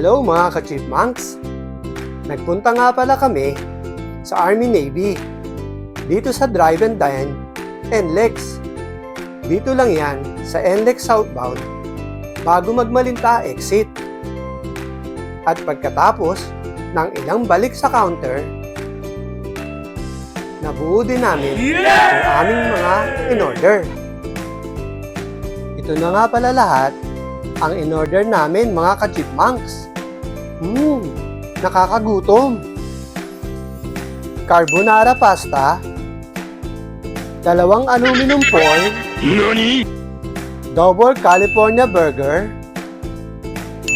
Hello mga ka-chipmunks! Nagpunta nga pala kami sa Army Navy dito sa Drive and Dine, NLEX. Dito lang yan sa NLEX Southbound bago magmalinta exit. At pagkatapos ng ilang balik sa counter, nabuo din namin ang aming mga in-order. Ito na nga pala lahat ang in-order namin mga ka-chipmunks. Nakakagutom. Carbonara pasta, 2 aluminum foil, double California burger,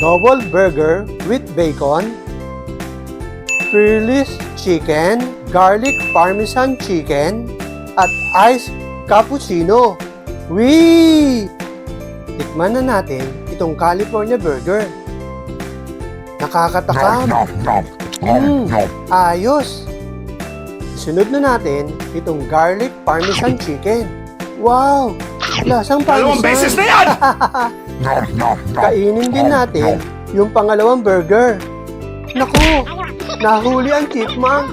double burger with bacon, Fearless chicken, garlic parmesan chicken, at iced cappuccino. Wee! Tikman na natin itong California burger. Nakakatakam. Ayos. Sunod na natin itong garlic parmesan chicken. Wow! Lasang parmesan. 2 beses na yan! Kainin din natin yung pangalawang burger. Naku! Nahuli ang chipmunk.